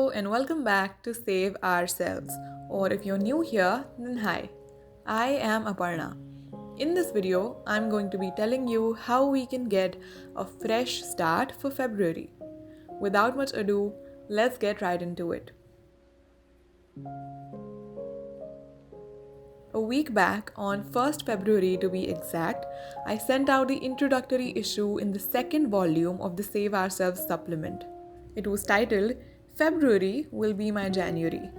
Hello and welcome back to Save Ourselves. Or if you're new here, then hi. I am Aparna. In this video, I'm going to be telling you how we can get a fresh start for February. Without much ado, let's get right into it. A week back, on 1st February to be exact, I sent out the introductory issue in the second volume of the Save Ourselves supplement. It was titled February Will Be My January.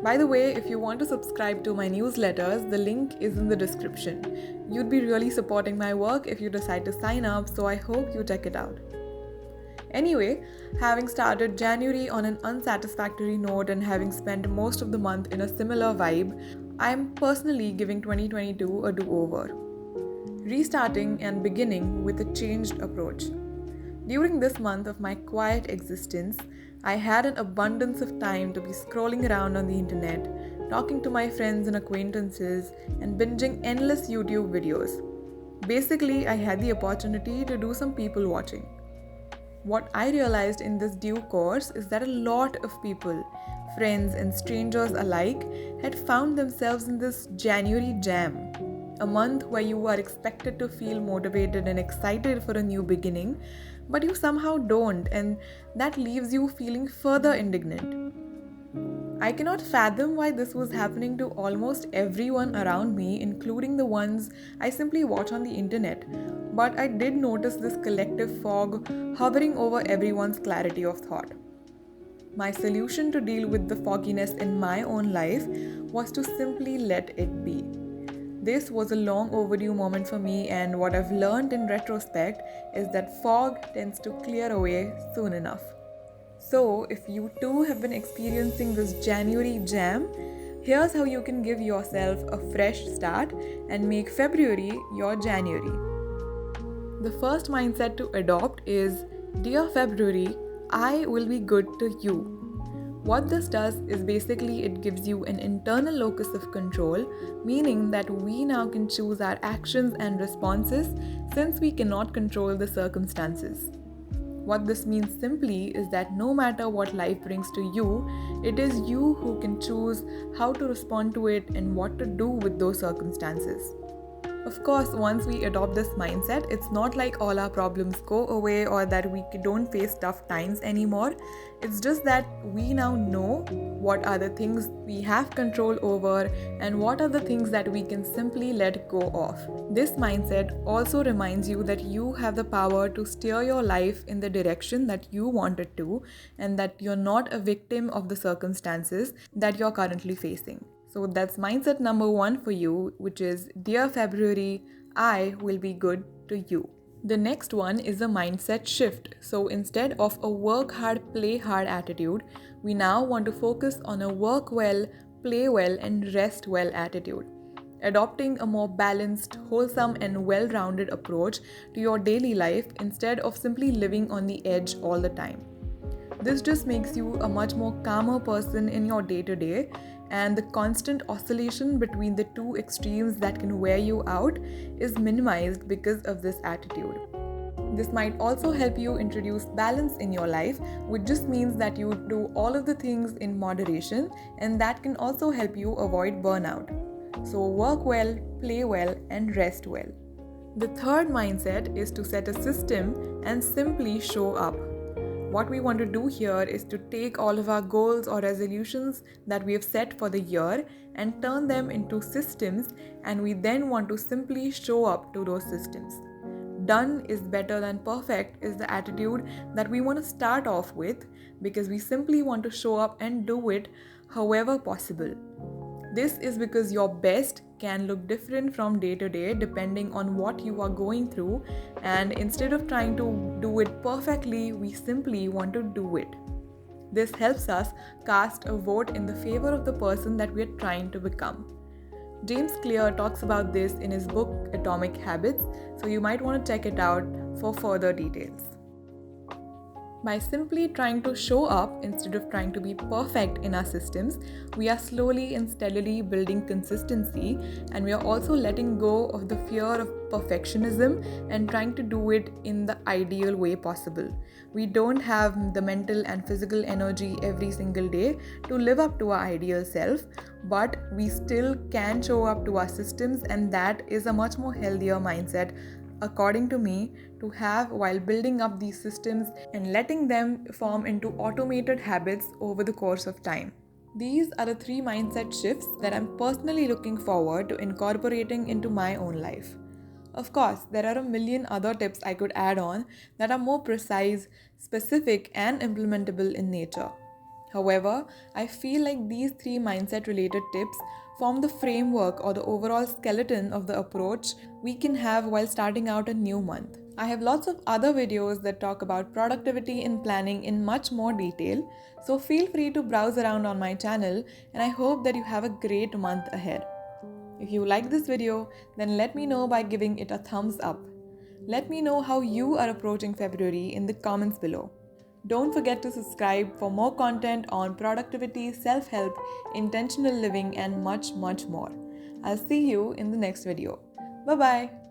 By the way, if you want to subscribe to my newsletters, the link is in the description. You'd be really supporting my work if you decide to sign up, so I hope you check it out. Anyway, having started January on an unsatisfactory note and having spent most of the month in a similar vibe, I am personally giving 2022 a do-over. Restarting and beginning with a changed approach. During this month of my quiet existence, I had an abundance of time to be scrolling around on the internet, talking to my friends and acquaintances, and binging endless YouTube videos. Basically, I had the opportunity to do some people watching. What I realized in this due course is that a lot of people, friends and strangers alike, had found themselves in this January jam, a month where you are expected to feel motivated and excited for a new beginning, but you somehow don't, and that leaves you feeling further indignant. I cannot fathom why this was happening to almost everyone around me, including the ones I simply watch on the internet. But I did notice this collective fog hovering over everyone's clarity of thought. My solution to deal with the fogginess in my own life was to simply let it be. This was a long overdue moment for me, and what I've learned in retrospect is that fog tends to clear away soon enough. So, if you too have been experiencing this January jam, here's how you can give yourself a fresh start and make February your January. The first mindset to adopt is, Dear February, I will be good to you. What this does is basically it gives you an internal locus of control, meaning that we now can choose our actions and responses since we cannot control the circumstances. What this means simply is that no matter what life brings to you, it is you who can choose how to respond to it and what to do with those circumstances. Of course, once we adopt this mindset, it's not like all our problems go away or that we don't face tough times anymore. It's just that we now know what are the things we have control over and what are the things that we can simply let go of. This mindset also reminds you that you have the power to steer your life in the direction that you want it to, and that you're not a victim of the circumstances that you're currently facing. So that's mindset number 1 for you, which is, Dear February, I will be good to you. The next one is a mindset shift. So instead of a work hard, play hard attitude, we now want to focus on a work well, play well, and rest well attitude. Adopting a more balanced, wholesome, and well-rounded approach to your daily life instead of simply living on the edge all the time. This just makes you a much more calmer person in your day-to-day, and the constant oscillation between the two extremes that can wear you out is minimized because of this attitude. This might also help you introduce balance in your life, which just means that you do all of the things in moderation, and that can also help you avoid burnout. So work well, play well, and rest well. The third mindset is to set a system and simply show up. What we want to do here is to take all of our goals or resolutions that we have set for the year and turn them into systems, and we then want to simply show up to those systems. Done is better than perfect is the attitude that we want to start off with, because we simply want to show up and do it however possible. This is because your best can look different from day to day depending on what you are going through, and instead of trying to do it perfectly, we simply want to do it. This helps us cast a vote in the favor of the person that we are trying to become. James Clear talks about this in his book Atomic Habits, so you might want to check it out for further details. By simply trying to show up instead of trying to be perfect in our systems, we are slowly and steadily building consistency, and we are also letting go of the fear of perfectionism and trying to do it in the ideal way possible. We don't have the mental and physical energy every single day to live up to our ideal self, but we still can show up to our systems, and that is a much more healthier mindset, according to me, to have while building up these systems and letting them form into automated habits over the course of time. These are the three mindset shifts that I'm personally looking forward to incorporating into my own life. Of course, there are a million other tips I could add on that are more precise, specific, and implementable in nature. However, I feel like these three mindset related tips form the framework or the overall skeleton of the approach we can have while starting out a new month. I have lots of other videos that talk about productivity and planning in much more detail, so feel free to browse around on my channel, and I hope that you have a great month ahead. If you like this video, then let me know by giving it a thumbs up. Let me know how you are approaching February in the comments below. Don't forget to subscribe for more content on productivity, self-help, intentional living, and much more. I'll see you in the next video. Bye-bye.